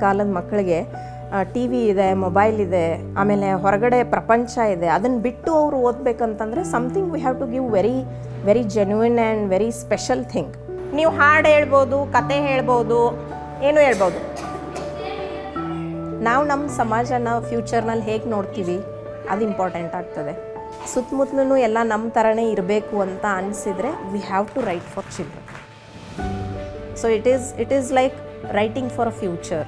ಕಾಲದ ಮಕ್ಕಳಿಗೆ T V ಇದೆ, ಮೊಬೈಲ್ ಇದೆ, ಆಮೇಲೆ ಹೊರಗಡೆ ಪ್ರಪಂಚ ಇದೆ. ಅದನ್ನು ಬಿಟ್ಟು ಅವರು ಓದಬೇಕಂತಂದರೆ something we have to give very very genuine and very special thing. ನೀವು ಹಾಡು ಹೇಳ್ಬೋದು, ಕತೆ ಹೇಳ್ಬೋದು, ಏನು ಹೇಳ್ಬೋದು. ನಾವು ನಮ್ಮ ಸಮಾಜನ ಫ್ಯೂಚರ್ನಲ್ಲಿ ಹೇಗೆ ನೋಡ್ತೀವಿ ಅದು ಇಂಪಾರ್ಟೆಂಟ್ ಆಗ್ತದೆ. ಸುತ್ತಮುತ್ತಲೂ ಎಲ್ಲ ನಮ್ಮ ಥರನೇ ಇರಬೇಕು ಅಂತ ಅನಿಸಿದರೆ we have to write for children. So it is like writing for a future.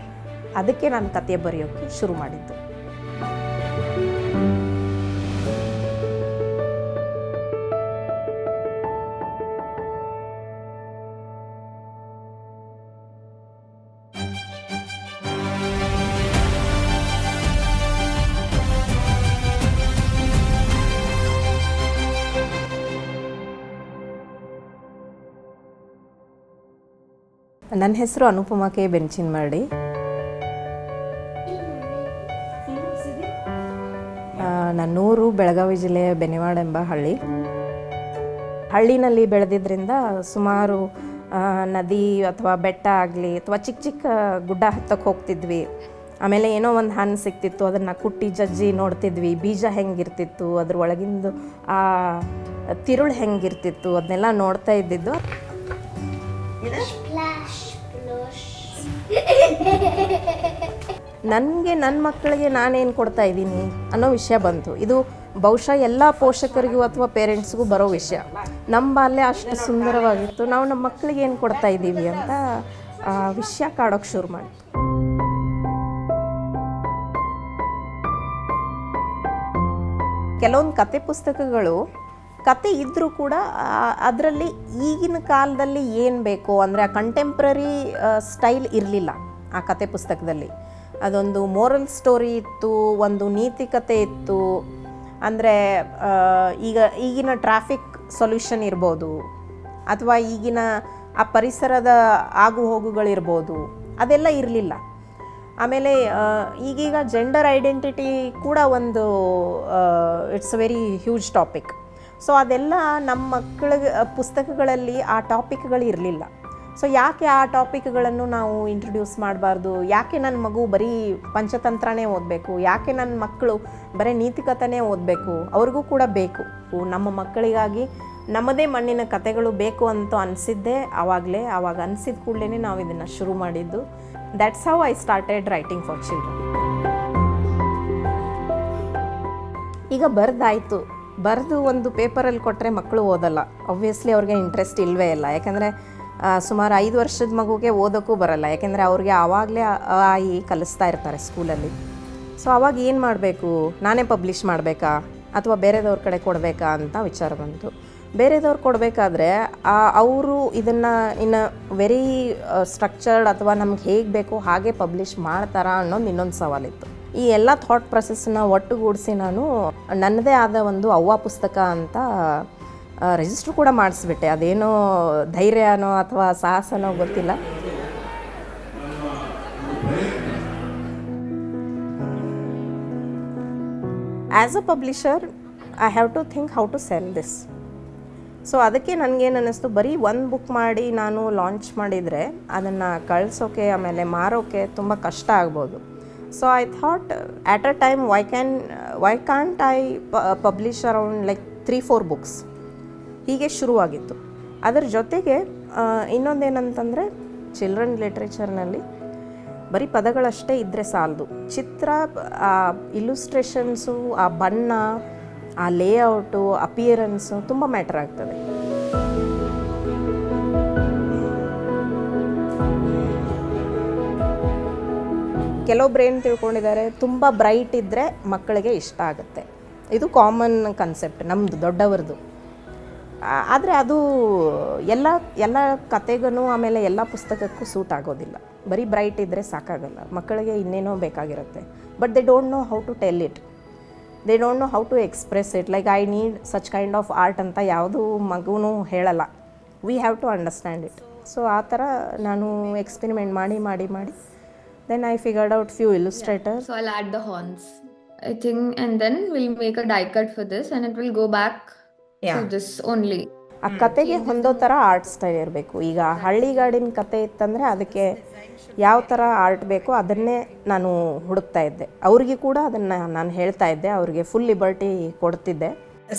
ಅದಕ್ಕೆ ನಾನು ಕತೆ ಬರೆಯೋಕ್ಕೆ ಶುರು ಮಾಡಿದ್ದು. ನನ್ನ ಹೆಸರು ಅನುಪಮಾ ಕೆ ಬೆಂಚಿನಮರಡಿ. ನನ್ನೂರು ಬೆಳಗಾವಿ ಜಿಲ್ಲೆಯ ಬೆನಿವಾಡ ಎಂಬ ಹಳ್ಳಿನಲ್ಲಿ ಬೆಳೆದಿದ್ದರಿಂದ ಸುಮಾರು ನದಿ ಅಥವಾ ಬೆಟ್ಟ ಆಗಲಿ ಅಥವಾ ಚಿಕ್ಕ ಚಿಕ್ಕ ಗುಡ್ಡ ಹತ್ತಕ್ಕೆ ಹೋಗ್ತಿದ್ವಿ. ಆಮೇಲೆ ಏನೋ ಒಂದು ಹಣ್ಣು ಸಿಕ್ತಿತ್ತು, ಅದನ್ನು ಕುಟ್ಟಿ ಜಜ್ಜಿ ನೋಡ್ತಿದ್ವಿ. ಬೀಜ ಹೆಂಗಿರ್ತಿತ್ತು, ಅದ್ರ ಒಳಗಿಂದು ಆ ತಿರುಳು ಹೆಂಗಿರ್ತಿತ್ತು, ಅದನ್ನೆಲ್ಲ ನೋಡ್ತಾ ಇದ್ದಿದ್ದು. ನನಗೆ ನನ್ನ ಮಕ್ಕಳಿಗೆ ನಾನೇನು ಕೊಡ್ತಾ ಇದ್ದೀನಿ ಅನ್ನೋ ವಿಷಯ ಬಂತು. ಇದು ಬಹುಶಃ ಎಲ್ಲ ಪೋಷಕರಿಗೂ ಅಥವಾ ಪೇರೆಂಟ್ಸ್ಗೂ ಬರೋ ವಿಷಯ. ನಮ್ಮ ಬಾಲ್ಯ ಅಷ್ಟು ಸುಂದರವಾಗಿತ್ತು, ನಾವು ನಮ್ಮ ಮಕ್ಕಳಿಗೆ ಏನು ಕೊಡ್ತಾ ಇದ್ದೀವಿ ಅಂತ ವಿಷಯ ಕಾಡೋಕ್ಕೆ ಶುರು ಮಾಡಿ. ಕೆಲವೊಂದು ಕತೆ ಪುಸ್ತಕಗಳು ಕತೆ ಇದ್ದರೂ ಕೂಡ ಅದರಲ್ಲಿ ಈಗಿನ ಕಾಲದಲ್ಲಿ ಏನು ಬೇಕೋ ಅಂದರೆ ಆ ಕಂಟೆಂಪ್ರರಿ ಸ್ಟೈಲ್ ಇರಲಿಲ್ಲ ಆ ಕತೆ ಪುಸ್ತಕದಲ್ಲಿ. ಅದೊಂದು ಮೋರಲ್ ಸ್ಟೋರಿ ಇತ್ತು, ಒಂದು ನೀತಿ ಕತೆ ಇತ್ತು. ಅಂದರೆ ಈಗಿನ ಟ್ರಾಫಿಕ್ ಸೊಲ್ಯೂಷನ್ ಇರ್ಬೋದು, ಅಥವಾ ಈಗಿನ ಆ ಪರಿಸರದ ಆಗು ಹೋಗುಗಳಿರ್ಬೋದು, ಅದೆಲ್ಲ ಇರಲಿಲ್ಲ. ಆಮೇಲೆ ಈಗೀಗ ಜೆಂಡರ್ ಐಡೆಂಟಿಟಿ ಕೂಡ ಒಂದು it's a very huge topic. So ಅದೆಲ್ಲ ನಮ್ಮ ಮಕ್ಕಳಿಗೆ ಪುಸ್ತಕಗಳಲ್ಲಿ ಆ ಟಾಪಿಕ್ಗಳು ಇರಲಿಲ್ಲ. ಸೊ ಯಾಕೆ ಆ ಟಾಪಿಕ್ಗಳನ್ನು ನಾವು ಇಂಟ್ರೊಡ್ಯೂಸ್ ಮಾಡಬಾರ್ದು? ಯಾಕೆ ನನ್ನ ಮಗು ಬರೀ ಪಂಚತಂತ್ರನೇ ಓದಬೇಕು? ಯಾಕೆ ನನ್ನ ಮಕ್ಕಳು ಬರೀ ನೀತಿಕಥೆನೇ ಓದಬೇಕು? ಅವ್ರಿಗೂ ಕೂಡ ಬೇಕು. ನಮ್ಮ ಮಕ್ಕಳಿಗಾಗಿ ನಮ್ಮದೇ ಮಣ್ಣಿನ ಕಥೆಗಳು ಬೇಕು ಅಂತ ಅನಿಸಿದ್ದೆ ಆವಾಗ ಅನಿಸಿದ ಕೂಡಲೇ ನಾವು ಇದನ್ನು ಶುರು ಮಾಡಿದ್ದು. That's how I started writing for children. ಈಗ ಬರೆದು ಒಂದು ಪೇಪರಲ್ಲಿ ಕೊಟ್ಟರೆ ಮಕ್ಕಳು ಓದಲ್ಲ. ಆಬ್ವಿಯಸ್ಲಿ ಅವ್ರಿಗೆ ಇಂಟ್ರೆಸ್ಟ್ ಇಲ್ಲವೇ ಇಲ್ಲ. ಯಾಕೆಂದರೆ ಸುಮಾರು 5 ವರ್ಷದ ಮಗುಗೆ ಓದೋಕ್ಕೂ ಬರಲ್ಲ. ಯಾಕೆಂದರೆ ಅವ್ರಿಗೆ ಆವಾಗಲೇ ಕಲಿಸ್ತಾ ಇರ್ತಾರೆ ಸ್ಕೂಲಲ್ಲಿ. ಸೊ ಆವಾಗ ಏನು ಮಾಡಬೇಕು? ನಾನೇ ಪಬ್ಲಿಷ್ ಮಾಡಬೇಕಾ ಅಥವಾ ಬೇರೆದವ್ರ ಕಡೆ ಕೊಡಬೇಕಾ ಅಂತ ವಿಚಾರ ಬಂತು. ಬೇರೆದವ್ರು ಕೊಡಬೇಕಾದ್ರೆ ಅವರು ಇದನ್ನು ಇನ್ನು ವೆರಿ ಸ್ಟ್ರಕ್ಚರ್ಡ್ ಅಥವಾ ನಮ್ಗೆ ಹೇಗೆ ಬೇಕೋ ಹಾಗೆ ಪಬ್ಲಿಷ್ ಮಾಡ್ತಾರಾ ಅನ್ನೋದು ಇನ್ನೊಂದು ಸವಾಲಿತ್ತು. ಈ ಎಲ್ಲ ಥಾಟ್ ಪ್ರೊಸೆಸ್ನ ಒಟ್ಟುಗೂಡಿಸಿ ನಾನು ನನ್ನದೇ ಆದ ಒಂದು ಅವ್ವ ಪುಸ್ತಕ ಅಂತ ರಿಜಿಸ್ಟ್ರ್ ಕೂಡ ಮಾಡಿಸ್ಬಿಟ್ಟೆ. ಅದೇನೋ ಧೈರ್ಯನೋ ಅಥವಾ ಸಾಹಸನೋ ಗೊತ್ತಿಲ್ಲ. As a publisher I have to think how to sell this. So ಅದಕ್ಕೆ ನನಗೇನು ಅನ್ನಿಸ್ತು, ಬರೀ ಒಂದು ಬುಕ್ ಮಾಡಿ ನಾನು ಲಾಂಚ್ ಮಾಡಿದರೆ ಅದನ್ನು ಕಳಿಸೋಕೆ ಆಮೇಲೆ ಮಾರೋಕ್ಕೆ ತುಂಬ ಕಷ್ಟ ಆಗ್ಬೋದು. So I thought at a time why can't I publish around like 3-4 books. ಹೀಗೆ ಶುರುವಾಗಿತ್ತು. ಅದರ ಜೊತೆಗೆ ಇನ್ನೊಂದೇನಂತಂದರೆ ಚಿಲ್ಡ್ರನ್ ಲಿಟ್ರೇಚರ್ನಲ್ಲಿ ಬರೀ ಪದಗಳಷ್ಟೇ ಇದ್ದರೆ ಸಾಲದು. ಚಿತ್ರ, ಆ ಇಲ್ಲುಸ್ಟ್ರೇಷನ್ಸು, ಆ ಬಣ್ಣ, ಆ ಲೇಔಟು, ಅಪಿಯರೆನ್ಸು ತುಂಬ ಮ್ಯಾಟರ್ ಆಗ್ತದೆ. ಕೆಲವೊಬ್ರು ಏನು ತಿಳ್ಕೊಂಡಿದ್ದಾರೆ, ತುಂಬ ಬ್ರೈಟ್ ಇದ್ದರೆ ಮಕ್ಕಳಿಗೆ ಇಷ್ಟ ಆಗುತ್ತೆ. ಇದು ಕಾಮನ್ ಕನ್ಸೆಪ್ಟ್ ನಮ್ಮದು, ದೊಡ್ಡವರದು. ಆದರೆ ಅದು ಎಲ್ಲ ಕತೆಗೂ ಆಮೇಲೆ ಎಲ್ಲ ಪುಸ್ತಕಕ್ಕೂ ಸೂಟ್ ಆಗೋದಿಲ್ಲ. ಬರೀ ಬ್ರೈಟ್ ಇದ್ದರೆ ಸಾಕಾಗಲ್ಲ, ಮಕ್ಕಳಿಗೆ ಇನ್ನೇನೋ ಬೇಕಾಗಿರುತ್ತೆ. But they don't know how to tell it, they don't know how to express it. Like I need such kind of art ಅಂತ ಯಾವುದೂ ಮಗುನೂ ಹೇಳಲ್ಲ. We have to understand it. So ಆ ಥರ ನಾನು ಎಕ್ಸ್ಪೆರಿಮೆಂಟ್ ಮಾಡಿ then I figured out few illustrators. So I'll add the horns, I think, and then we'll make a die cut for this and it will go back to this only. ಆ ಕತೆಗೆ ಹೊಂದೋ ಥರ art style ಇರಬೇಕು. ಈಗ ಹಳ್ಳಿಗಾಡಿನ ಕತೆ ಇತ್ತಂದರೆ ಅದಕ್ಕೆ ಯಾವ ಥರ ಆರ್ಟ್ ಬೇಕೋ ಅದನ್ನೇ ನಾನು ಹುಡುಕ್ತಾ ಇದ್ದೆ. ಅವ್ರಿಗೆ ಕೂಡ ಅದನ್ನು ನಾನು ಹೇಳ್ತಾ ಇದ್ದೆ, ಅವ್ರಿಗೆ ಫುಲ್ ಲಿಬರ್ಟಿ ಕೊಡ್ತಿದ್ದೆ.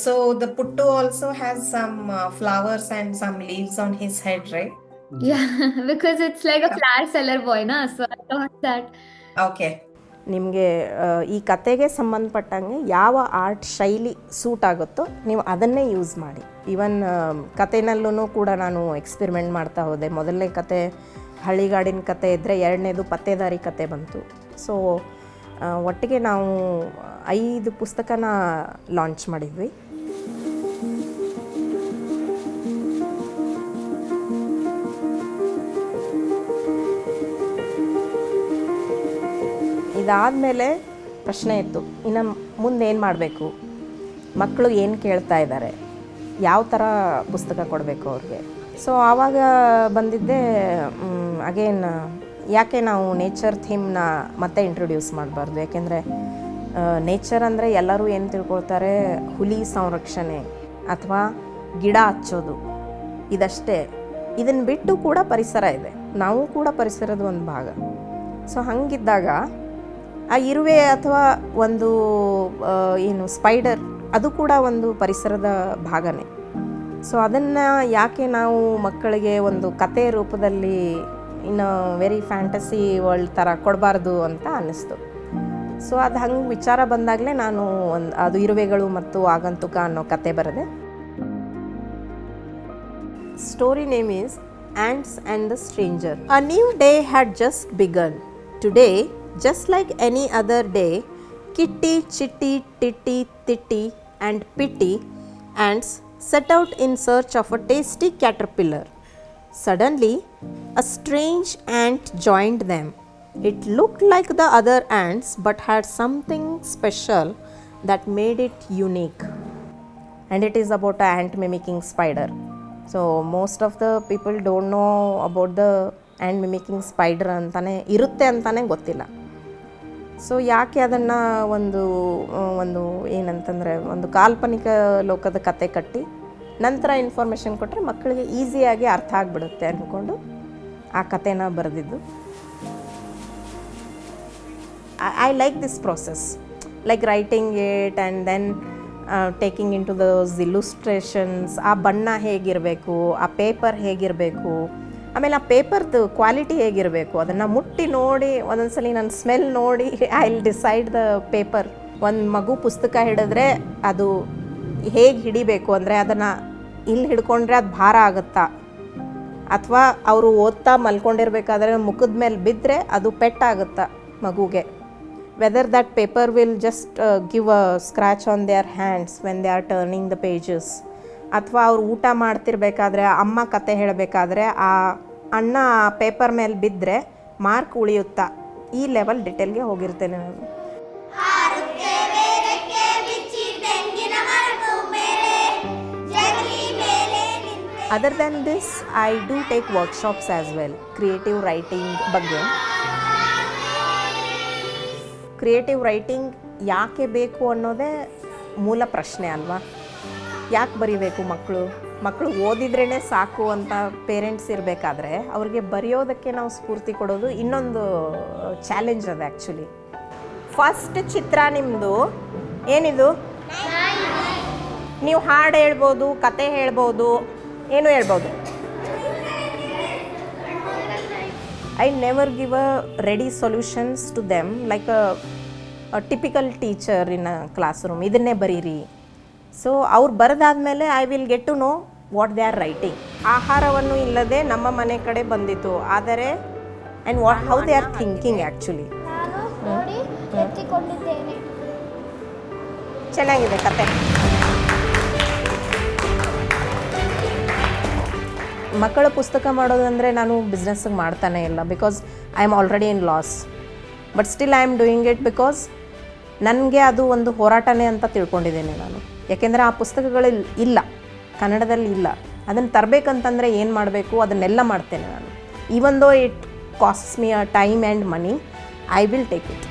So the Puttu also has some flowers and some leaves on his head, right? Yeah, because it's like a flower seller boy, na? So I thought that. Okay. ನಿಮಗೆ ಈ ಕತೆಗೆ ಸಂಬಂಧಪಟ್ಟಂಗೆ ಯಾವ ಆರ್ಟ್ ಶೈಲಿ suit ಆಗುತ್ತೋ ನೀವು ಅದನ್ನೇ ಯೂಸ್ ಮಾಡಿ. ಈವನ್ ಕತೆನಲ್ಲೂ ಕೂಡ ನಾನು ಎಕ್ಸ್ಪೆರಿಮೆಂಟ್ ಮಾಡ್ತಾ ಹೋದೆ. ಮೊದಲನೇ ಕತೆ ಹಳ್ಳಿಗಾಡಿನ ಕತೆ ಇದ್ದರೆ, ಎರಡನೇದು ಪತ್ತೇದಾರಿ ಕತೆ ಬಂತು. ಸೊ ಒಟ್ಟಿಗೆ ನಾವು 5 ಪುಸ್ತಕನ ಲಾಂಚ್ ಮಾಡಿದ್ವಿ. ಇದಾದಮೇಲೆ ಪ್ರಶ್ನೆ ಇತ್ತು, ಇನ್ನು ಮುಂದೆ ಏನು ಮಾಡಬೇಕು, ಮಕ್ಕಳು ಏನು ಕೇಳ್ತಾ ಇದ್ದಾರೆ, ಯಾವ ಥರ ಪುಸ್ತಕ ಕೊಡಬೇಕು ಅವ್ರಿಗೆ. ಸೊ ಆವಾಗ ಬಂದಿದ್ದೆ ಅಗೇನ್ ಯಾಕೆ ನಾವು ನೇಚರ್ ಥೀಮ್ನ ಮತ್ತೆ ಇಂಟ್ರೊಡ್ಯೂಸ್ ಮಾಡಬಾರ್ದು. ಯಾಕೆಂದರೆ ನೇಚರ್ ಅಂದರೆ ಎಲ್ಲರೂ ಏನು ತಿಳ್ಕೊಳ್ತಾರೆ, ಹುಲಿ ಸಂರಕ್ಷಣೆ ಅಥವಾ ಗಿಡ ಹಚ್ಚೋದು ಇದಷ್ಟೇ. ಇದನ್ನು ಬಿಟ್ಟು ಕೂಡ ಪರಿಸರ ಇದೆ, ನಾವು ಕೂಡ ಪರಿಸರದ ಒಂದು ಭಾಗ. ಸೊ ಹಾಗಿದ್ದಾಗ ಆ ಇರುವೆ ಅಥವಾ ಒಂದು ಏನು ಸ್ಪೈಡರ್ ಅದು ಕೂಡ ಒಂದು ಪರಿಸರದ ಭಾಗನೇ. ಸೊ ಅದನ್ನು ಯಾಕೆ ನಾವು ಮಕ್ಕಳಿಗೆ ಒಂದು ಕತೆ ರೂಪದಲ್ಲಿ ಇನ್ನು ವೆರಿ ಫ್ಯಾಂಟಸಿ ವರ್ಲ್ಡ್ ಥರ ಕೊಡಬಾರ್ದು ಅಂತ ಅನ್ನಿಸ್ತು. ಸೊ ಅದು ಹಂಗೆ ವಿಚಾರ ಬಂದಾಗಲೇ ನಾನು ಅದು ಇರುವೆಗಳು ಮತ್ತು ಆಗಂತುಕ ಅನ್ನೋ ಕತೆ ಬರೆದೆ. Story name is ants and the stranger. A new day had just begun. Today, just like any other day, Kitty, Chitty, Titty, Titty and Pitty ants set out in search of a tasty caterpillar. Suddenly, a strange ant joined them. It looked like the other ants but had something special that made it unique. And it is about an ant mimicking spider. So most of the people don't know about the ant mimicking spider ಅಂತಾನೆ ಇರುತ್ತೆ ಅಂತಾನೆ ಗೊತ್ತಿಲ್ಲ. So ಯಾಕೆ ಅದನ್ನು ಒಂದು ಏನಂತಂದರೆ ಒಂದು ಕಾಲ್ಪನಿಕ ಲೋಕದ ಕತೆ ಕಟ್ಟಿ ನಂತರ ಇನ್ಫಾರ್ಮೇಷನ್ ಕೊಟ್ಟರೆ ಮಕ್ಕಳಿಗೆ ಈಸಿಯಾಗಿ ಅರ್ಥ ಆಗಿಬಿಡುತ್ತೆ ಅಂದ್ಕೊಂಡು ಆ ಕತೆನ ಬರೆದಿದ್ದು. I like this process, like writing it and then taking into those illustrations. ಆ ಬಣ್ಣ ಹೇಗಿರಬೇಕು, ಆ ಪೇಪರ್ ಹೇಗಿರಬೇಕು, ಆಮೇಲೆ ಆ ಪೇಪರ್ದು ಕ್ವಾಲಿಟಿ ಹೇಗಿರಬೇಕು, ಅದನ್ನು ಮುಟ್ಟಿ ನೋಡಿ ಒಂದೊಂದ್ಸಲಿ ನಾನು ಸ್ಮೆಲ್ ನೋಡಿ I will decide the paper. ಒಂದು ಮಗು ಪುಸ್ತಕ ಹಿಡಿದ್ರೆ ಅದು ಹೇಗೆ ಹಿಡಿಬೇಕು ಅಂದರೆ ಅದನ್ನು ಇಲ್ಲಿ ಹಿಡ್ಕೊಂಡ್ರೆ ಅದು ಭಾರ ಆಗುತ್ತಾ, ಅಥವಾ ಅವರು ಓದ್ತಾ ಮಲ್ಕೊಂಡಿರ್ಬೇಕಾದ್ರೆ ಮುಖದ ಮೇಲೆ ಬಿದ್ದರೆ ಅದು ಪೆಟ್ಟಾಗುತ್ತಾ ಮಗುಗೆ. Whether that paper will just give a scratch on there hands when they are turning the pages. ಅಥವಾ ಅವ್ರು ಊಟ ಮಾಡ್ತಿರ್ಬೇಕಾದ್ರೆ, ಅಮ್ಮ ಕತೆ ಹೇಳಬೇಕಾದ್ರೆ ಆ ಅನ್ನ ಪೇಪರ್ ಮೇಲೆ ಬಿದ್ದರೆ ಮಾರ್ಕ್ ಉಳಿಯುತ್ತಾ, ಈ ಲೆವೆಲ್ ಡಿಟೇಲ್ಗೆ ಹೋಗಿರ್ತೇನೆ ನಾನು. Other than this I do take workshops as well. Creative writing ಬಗ್ಗೆ. ಕ್ರಿಯೇಟಿವ್ ರೈಟಿಂಗ್ ಯಾಕೆ ಬೇಕು ಅನ್ನೋದೇ ಮೂಲ ಪ್ರಶ್ನೆ ಅಲ್ವಾ. ಯಾಕೆ ಬರಿಬೇಕು ಮಕ್ಕಳು ಓದಿದ್ರೇ ಸಾಕು ಅಂತ ಪೇರೆಂಟ್ಸ್ ಇರಬೇಕಾದ್ರೆ ಅವ್ರಿಗೆ ಬರೆಯೋದಕ್ಕೆ ನಾವು ಸ್ಫೂರ್ತಿ ಕೊಡೋದು ಇನ್ನೊಂದು ಚಾಲೆಂಜ್ ಅದು ಆ್ಯಕ್ಚುಲಿ. ಫಸ್ಟ್ ಚಿತ್ರ ನಿಮ್ಮದು ಏನಿದು? ನೀವು ಹಾಡು ಹೇಳ್ಬೋದು, ಕತೆ ಹೇಳ್ಬೋದು, ಏನು ಹೇಳ್ಬೋದು. I never give a ready solutions to them like a typical teacher in a classroom. ಇದನ್ನೇ ಬರೀರಿ. ಸೊ ಅವ್ರು ಬರೆದಾದ್ಮೇಲೆ I will get to know what they are writing. ಆಹಾರವನ್ನು ಇಲ್ಲದೆ ನಮ್ಮ ಮನೆ ಕಡೆ ಬಂದಿತು, ಆದರೆ and what how they are thinking actually. ಚೆನ್ನಾಗಿದೆ ಕತೆ. ಮಕ್ಕಳ ಪುಸ್ತಕ ಮಾಡೋದಂದರೆ ನಾನು ಬಿಸ್ನೆಸ್ಸಿಗೆ ಮಾಡ್ತಾನೆ ಇಲ್ಲ, because I am already in loss. But still I am doing it because ನನಗೆ ಅದು ಒಂದು ಹೋರಾಟನೇ ಅಂತ ತಿಳ್ಕೊಂಡಿದ್ದೇನೆ ನಾನು. ಯಾಕೆಂದರೆ ಆ ಪುಸ್ತಕಗಳು ಇಲ್ಲ, ಕನ್ನಡದಲ್ಲಿ ಇಲ್ಲ. ಅದನ್ನು ತರಬೇಕಂತಂದರೆ ಏನು ಮಾಡಬೇಕು ಅದನ್ನೆಲ್ಲ ಮಾಡ್ತೇನೆ ನಾನು. Even though it costs me a time and money, I will take it.